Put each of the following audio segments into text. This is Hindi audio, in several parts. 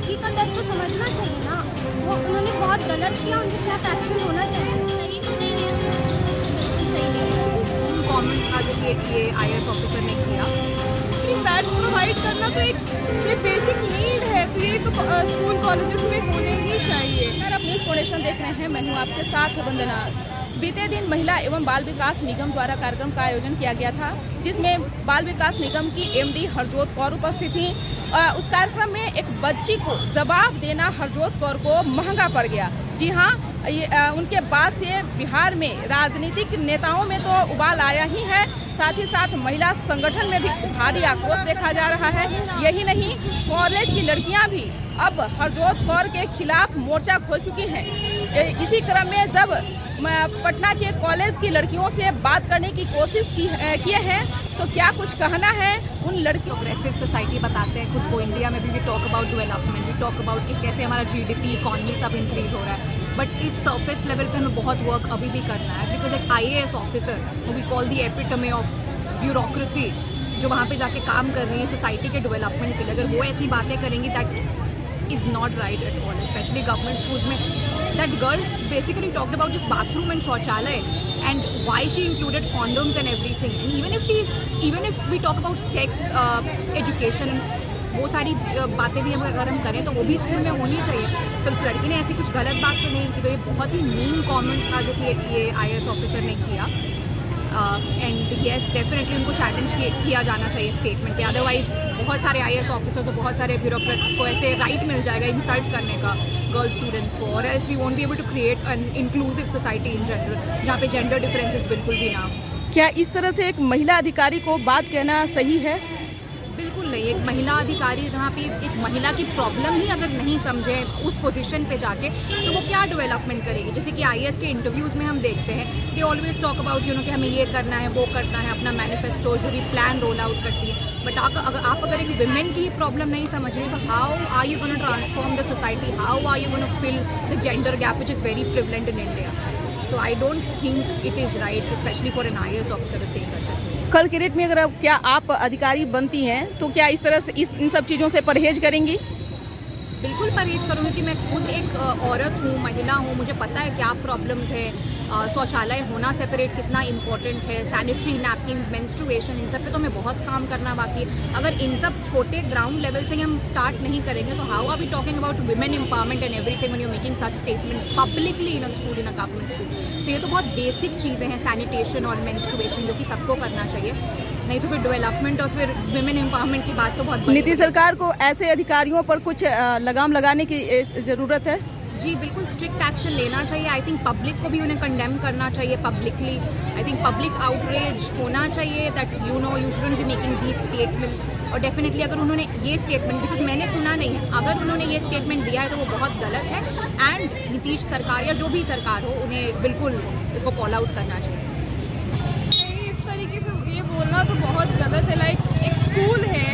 हकीकत को समझना चाहिए ना। वो उन्होंने बहुत गलत किया, उनके खिलाफ एक्शन होना चाहिए। सही तो नहीं है, बिल्कुल सही नहीं है। गवर्नमेंट का जो ये IAS ऑफिसर ने किया, पैड प्रोवाइड करना तो एक ये बेसिक नीड है, तो ये तो स्कूल कॉलेजेस में होने ही चाहिए। अगर आप न्यूज़ फाउंडेशन देख रहे हैं, मैं हूँ आपके साथ वंदना। बीते दिन महिला एवं बाल विकास निगम द्वारा कार्यक्रम का आयोजन किया गया था, जिसमें बाल विकास निगम की MD हरजोत कौर उपस्थित थी। उस कार्यक्रम में एक बच्ची को जवाब देना हरजोत कौर को महंगा पड़ गया। जी हाँ, उनके बाद से बिहार में राजनीतिक नेताओं में तो उबाल आया ही है, साथ ही साथ महिला संगठन में भी भारी आक्रोश देखा जा रहा है। यही नहीं, कॉलेज की लड़कियां भी अब हरजोत कौर के खिलाफ मोर्चा खोल चुकी हैं। इसी क्रम में जब पटना के कॉलेज की लड़कियों से बात करने की कोशिश किए हैं, तो क्या कुछ कहना है उन लड़कियों। प्रोग्रेसिव सोसाइटी बताते हैं खुद को। इंडिया में भी talk about development, we talk about कि कैसे हमारा GDP, इकॉनमी सब इंक्रीज हो रहा है। बट इस सरफेस लेवल पे हमें बहुत वर्क अभी भी करना है, बिकॉज एक IAS officer we call the epitome of bureaucracy, जो वहाँ पे जाके काम कर रही है सोसाइटी के डेवलपमेंट के लिए, अगर वो ऐसी बातें करेंगी that is not right at all, specially government schools में। That girl basically talked about this bathroom and shauchalay and why she included condoms and everything, and even if we talk about sex education, वो सारी बातें भी अगर हम करें तो वो भी स्कूल में होनी चाहिए। तो इस लड़की ने ऐसी कुछ गलत बात तो नहीं की, तो ये बहुत ही मीन कमेंट था जो कि ये IAS ऑफिसर ने किया। एंड येस, डेफिनेटली उनको चैलेंज किया जाना चाहिए स्टेटमेंट के। अदरवाइज बहुत सारे IAS ऑफिसर, तो बहुत सारे ब्यूरोक्रेट्स को ऐसे राइट मिल जाएगा इंसल्ट करने का गर्ल स्टूडेंट्स को, और else we won't be able to create an inclusive society in general, जहाँ पे जेंडर डिफरेंसेस बिल्कुल भी ना। क्या इस तरह से एक महिला अधिकारी को बात कहना सही है? बिल्कुल नहीं। एक महिला अधिकारी जहाँ पे एक महिला की प्रॉब्लम ही अगर नहीं समझे उस पोजीशन पे जाके, तो वो क्या डेवलपमेंट करेगी। जैसे कि IAS के इंटरव्यूज़ में हम देखते हैं कि ऑलवेज टॉक अबाउट कि हमें ये करना है, वो करना है, अपना मैनिफेस्टो जो भी प्लान रोल आउट करती है। बट अगर एक विमेन की ही प्रॉब्लम नहीं समझ रही, तो how are you gonna transform the society, how are you gonna fill the gender gap which is very prevalent in India. So I don't think it is right, specially for an IAS officer to say such a thing. कल के डेट में अगर क्या आप अधिकारी बनती हैं, तो क्या इस तरह से इन सब चीज़ों से परहेज करेंगी? बिल्कुल परहेज करूँगी कि मैं खुद एक औरत हूँ, महिला हूँ, मुझे पता है क्या प्रॉब्लम्स है। शौचालय होना सेपरेट कितना इंपॉर्टेंट है, सैनिटरी नैपकिन्स, मेंस्ट्रुएशन, इन सब पे तो हमें बहुत काम करना बाकी है। अगर इन सब छोटे ग्राउंड लेवल से हम स्टार्ट नहीं करेंगे, तो how are we talking about women empowerment and everything when you are making such statements publicly in a school, in a government school. तो ये तो बहुत बेसिक चीज़ें हैं, सैनिटेशन और मेंस्ट्रुएशन, जो कि सबको करना चाहिए। नहीं तो फिर डेवलपमेंट और फिर वुमेन एम्पावरमेंट की बात तो बहुत बड़ी। नीति सरकार को ऐसे अधिकारियों पर कुछ लगाम लगाने की जरूरत है। जी बिल्कुल, स्ट्रिक्ट एक्शन लेना चाहिए। आई थिंक पब्लिक को भी उन्हें कंडेम करना चाहिए publicly. I think public outreach होना चाहिए that you shouldn't be making these statements. और डेफिनेटली अगर उन्होंने ये स्टेटमेंट, बिकॉज मैंने सुना नहीं है, अगर उन्होंने ये स्टेटमेंट दिया है तो वो बहुत गलत है। एंड नीतीश सरकार या जो भी सरकार हो, उन्हें बिल्कुल इसको कॉल आउट करना चाहिए। इस तरीके से ये बोलना तो बहुत गलत है। लाइक एक स्कूल है,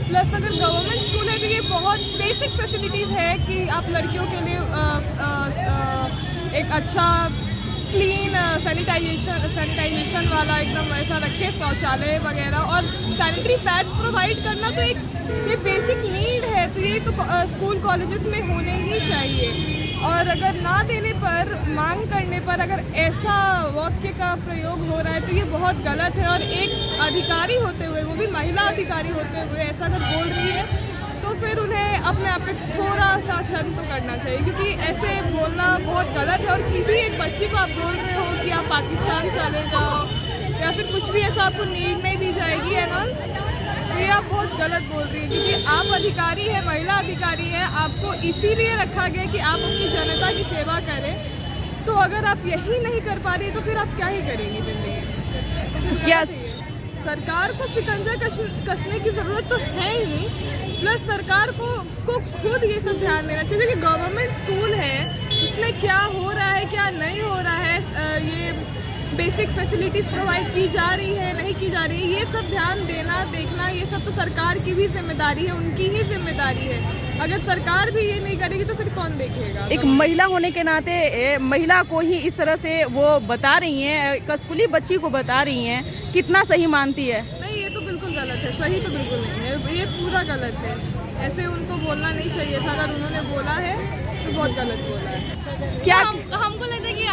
प्लस अगर गवर्नमेंट स्कूल है तो ये बहुत बेसिक फैसिलिटीज़ है कि आप लड़कियों के लिए एक अच्छा क्लीन सैनिटाइजेशन वाला एकदम ऐसा रखे, शौचालय वगैरह, और सैनिटरी पैड्स प्रोवाइड करना तो एक ये बेसिक नीड है, तो ये तो स्कूल कॉलेजेस में होने ही चाहिए। और अगर ना देने पर, मांग करने पर अगर ऐसा वाक्य का प्रयोग हो रहा है तो ये बहुत गलत है। और एक अधिकारी होते हुए, वो भी महिला अधिकारी होते हुए, ऐसा अगर बोल रही है तो फिर उन्हें अपने आप पे थोड़ा सा शर्म तो करना चाहिए, क्योंकि ऐसे बोलना बहुत गलत है। और किसी एक बच्ची को आप बोल रहे हो कि आप पाकिस्तान चले जाओ, या फिर कुछ भी ऐसा आपको नीड नहीं दी जाएगी है ना, तो ये आप बहुत गलत बोल रही हैं। क्योंकि आप अधिकारी हैं, महिला अधिकारी हैं, आपको इसीलिए रखा गया कि आप अपनी जनता की सेवा करें। तो अगर आप यही नहीं कर पा रही तो फिर आप क्या ही करेंगी जिंदगी? क्या सरकार को शिकंजा कसने की ज़रूरत तो है ही, प्लस सरकार को खुद ये सब ध्यान देना चाहिए कि गवर्नमेंट स्कूल है, उसमें क्या हो रहा है, क्या नहीं हो रहा है, ये बेसिक फैसिलिटीज़ प्रोवाइड की जा रही है, नहीं की जा रही है, ये सब ध्यान देना, देखना, ये सब तो सरकार की भी जिम्मेदारी है, उनकी ही जिम्मेदारी है। अगर सरकार भी ये नहीं करेगी तो फिर कौन देखेगा? एक महिला होने के नाते महिला को ही इस तरह से वो बता रही हैं, स्कूली बच्ची को बता रही हैं, कितना सही मानती है? नहीं, ये तो बिल्कुल गलत है। सही तो बिल्कुल नहीं है, ये पूरा गलत है। ऐसे उनको बोलना नहीं चाहिए था, अगर उन्होंने बोला है तो बहुत गलत बोला है। क्या हमको लगता है कि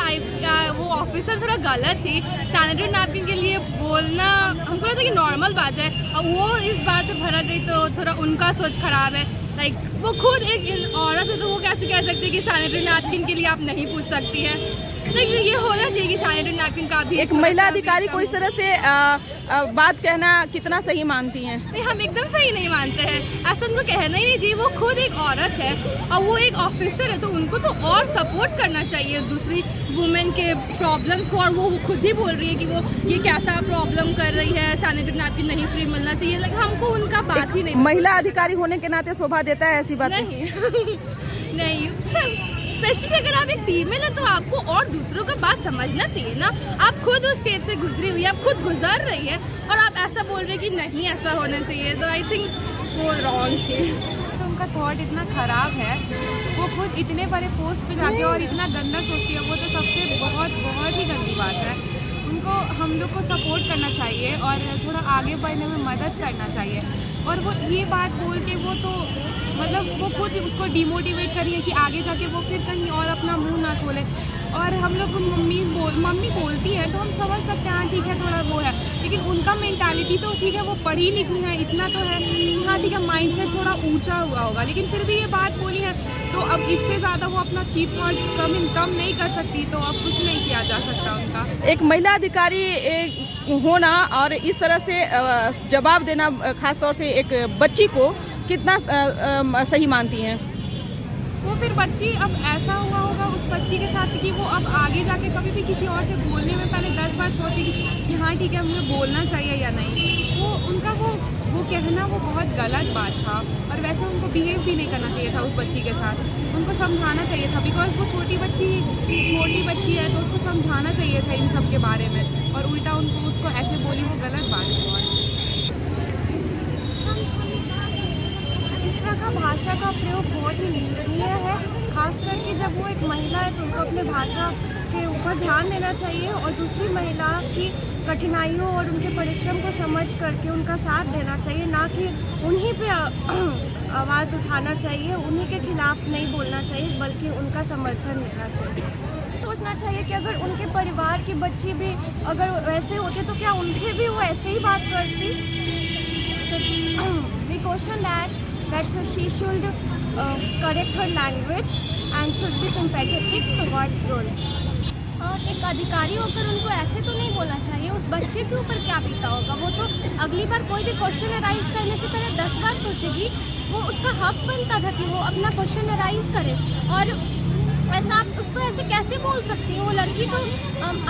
वो ऑफिसर थोड़ा गलत थी। सैनिटरी नैपकिन के लिए बोलना हमको लगता है कि नॉर्मल बात है। अब वो इस बात से भरा गई तो थोड़ा उनका सोच खराब है। लाइक वो खुद एक औरत है तो वो कैसे कह सकते हैं कि सैनिटरी नैपकिन के लिए आप नहीं पूछ सकती है। लेकिन ये होना चाहिए कि सैनिटरी नैपकिन का भी एक महिला अधिकारी को इस तरह से बात कहना कितना सही मानती हैं? नहीं, हम एकदम सही नहीं मानते हैं। ऐसा उनको कहना ही नहीं चाहिए। वो खुद एक औरत है और वो एक ऑफिसर है तो उनको तो और सपोर्ट करना चाहिए दूसरी वुमेन के प्रॉब्लम्स को। और वो खुद ही बोल रही है कि वो ये कैसा प्रॉब्लम कर रही है, सैनिटरी नैपकिन नहीं फ्री मिलना चाहिए। लेकिन हमको उनका बात ही नहीं। महिला अधिकारी होने के नाते शोभा देता है ऐसी बात नहीं नहीं, स्पेशली अगर आप एक फीमेल है तो आपको और दूसरों का बात समझना चाहिए ना। आप खुद उस स्टेज से गुजरी हुई है, आप खुद गुजर रही है और आप ऐसा बोल रहे हैं कि नहीं ऐसा होना चाहिए। तो आई थिंक वो रॉन्ग थे। तो उनका थॉट इतना ख़राब है, वो खुद इतने बड़े पोस्ट पे जाके और इतना गंदा सोचती है, वो तो सबसे बहुत ही गंदी बात है। उनको हम लोग को सपोर्ट करना चाहिए और थोड़ा आगे बढ़ने में मदद करना चाहिए। और वो ये बात बोल के वो तो मतलब वो खुद उसको डिमोटिवेट करिए कि आगे जाके वो फिर कहीं और अपना मुंह ना खोले। और हम लोग को मम्मी बोलती है तो हम समझ सकते हैं, हाँ ठीक है थोड़ा वो है, लेकिन उनका मेंटालिटी तो ठीक है, वो पढ़ी लिखी है, इतना तो है, हाँ ठीक है माइंडसेट थोड़ा ऊंचा हुआ होगा, लेकिन फिर भी ये बात बोली है तो अब इससे ज़्यादा वो अपना चीप थॉट कम नहीं कर सकती, तो अब कुछ नहीं किया जा सकता उनका। एक महिला अधिकारी होना और इस तरह से जवाब देना खासतौर से एक बच्ची को कितना सही मानती हैं? वो फिर बच्ची अब ऐसा हुआ होगा उस बच्ची के साथ कि वो अब आगे जाके कभी भी किसी और से बोलने में पहले 10 बार सोचेगी कि हाँ ठीक है हमें बोलना चाहिए या नहीं। वो उनका वो कहना वो बहुत गलत बात था और वैसे उनको बिहेव भी नहीं करना चाहिए था उस बच्ची के साथ। उनको समझाना चाहिए था, बिकॉज वो छोटी बच्ची है तो उसको समझाना चाहिए था इन सब के बारे में, और उल्टा उसको ऐसे बोली, वो गलत बात है। का भाषा का प्रयोग बहुत ही निंदनीय है, खास करके जब वो एक महिला है तो उनको अपने भाषा के ऊपर ध्यान देना चाहिए और दूसरी महिला की कठिनाइयों और उनके परिश्रम को समझ करके उनका साथ देना चाहिए, ना कि उन्हीं पे आवाज़ उठाना चाहिए, उन्हीं के खिलाफ नहीं बोलना चाहिए, बल्कि उनका समर्थन देना चाहिए। सोचना चाहिए कि अगर उनके परिवार की बच्ची भी अगर वैसे होते तो क्या उनसे भी वो ऐसे ही बात करती। We question that she should correct her language and should be sympathetic towards girls. एक अधिकारी होकर उनको ऐसे तो नहीं बोलना चाहिए। उस बच्चे के ऊपर क्या बीता होगा, वो तो अगली बार कोई भी क्वेश्चन अराइज करने से पहले 10 बार सोचेगी। वो उसका हक बनता था कि वो अपना क्वेश्चन अराइज करे, और ऐसा आप उसको ऐसे कैसे बोल सकती हैं? वो लड़की तो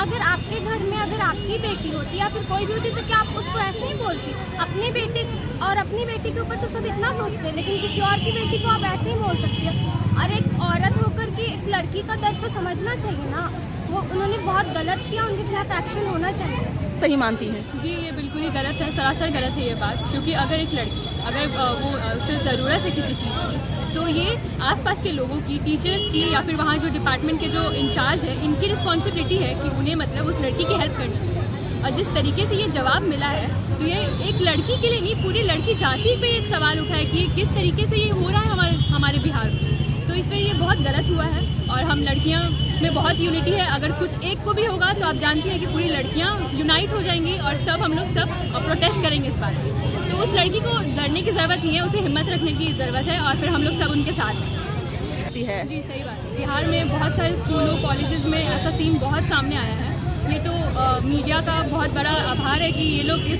अगर आपके घर में अगर आपकी बेटी होती या फिर कोई भी होती तो क्या आप उसको ऐसे ही बोलती? अपने बेटे और अपनी बेटी के ऊपर तो सब इतना सोचते हैं, लेकिन किसी और की बेटी को आप ऐसे ही बोल सकती है। और एक औरत होकर के एक लड़की का दर्द तो समझना चाहिए ना। वो उन्होंने बहुत गलत किया, उनके खिलाफ एक्शन होना चाहिए। सही मानती हैं? जी ये बिल्कुल ही गलत है, सरासर गलत है ये बात। क्योंकि अगर एक लड़की अगर वो उसे ज़रूरत है किसी चीज़ की तो ये आसपास के लोगों की, टीचर्स की या फिर वहाँ जो डिपार्टमेंट के जो इंचार्ज है इनकी रिस्पॉन्सिबिलिटी है कि उन्हें मतलब उस लड़की की हेल्प करनी है। और जिस तरीके से ये जवाब मिला है तो ये एक लड़की के लिए नहीं, पूरी लड़की जाति पे एक सवाल उठा है कि किस तरीके से ये हो रहा है हमारे बिहार में। तो इस पर ये बहुत गलत हुआ है और हम लड़कियां में बहुत यूनिटी है। अगर कुछ एक को भी होगा तो आप जानती हैं कि पूरी लड़कियां यूनाइट हो जाएंगी और हम लोग सब प्रोटेस्ट करेंगे इस बात में। तो उस लड़की को डरने की ज़रूरत नहीं है, उसे हिम्मत रखने की ज़रूरत है और फिर हम लोग सब उनके साथ हैं। जी सही बात है। बिहार में बहुत सारे स्कूलों कॉलेजेस में ऐसा सीन बहुत सामने आया है। ये तो मीडिया का बहुत बड़ा आभार है कि ये लोग इस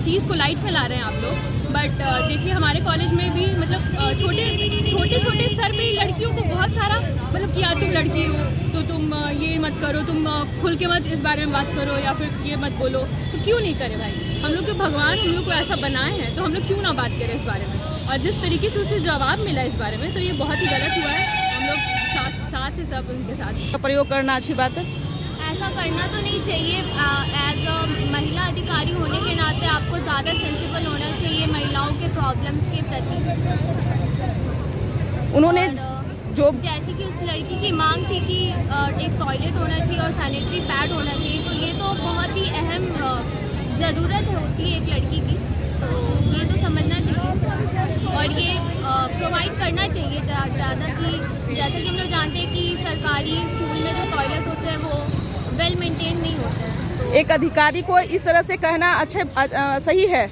चीज़ को लाइट में ला रहे हैं आप लोग। बट देखिए हमारे कॉलेज में भी मतलब छोटे स्तर पे लड़कियों को बहुत सारा मतलब कि यार तुम लड़की हो तो तुम ये मत करो, तुम खुल के मत इस बारे में बात करो या फिर ये मत बोलो। तो क्यों नहीं करे भाई? हम लोग के भगवान हम लोग को ऐसा बनाए हैं तो हम लोग क्यों ना बात करें इस बारे में। और जिस तरीके से उसे जवाब मिला इस बारे में तो ये बहुत ही गलत हुआ है। हम लोग साथ ही सब उनके साथ प्रयोग करना अच्छी बात है। ऐसा करना तो नहीं चाहिए। एज अ महिला अधिकारी होने के नाते आपको ज़्यादा सेंसिबल होना चाहिए महिलाओं के प्रॉब्लम्स के प्रति। उन्होंने जो जैसे कि उस लड़की की मांग थी कि एक टॉयलेट होना चाहिए और सैनिटरी पैड होना चाहिए, तो ये तो बहुत ही अहम ज़रूरत होती है एक लड़की की। तो ये तो समझना चाहिए और ये प्रोवाइड करना चाहिए ज़्यादा कि जैसा कि हम लोग जानते हैं कि सरकारी स्कूल में जो टॉयलेट होते हैं वो वेल मेंटेन नहीं होते हैं। एक अधिकारी को इस तरह से कहना अच्छा सही है?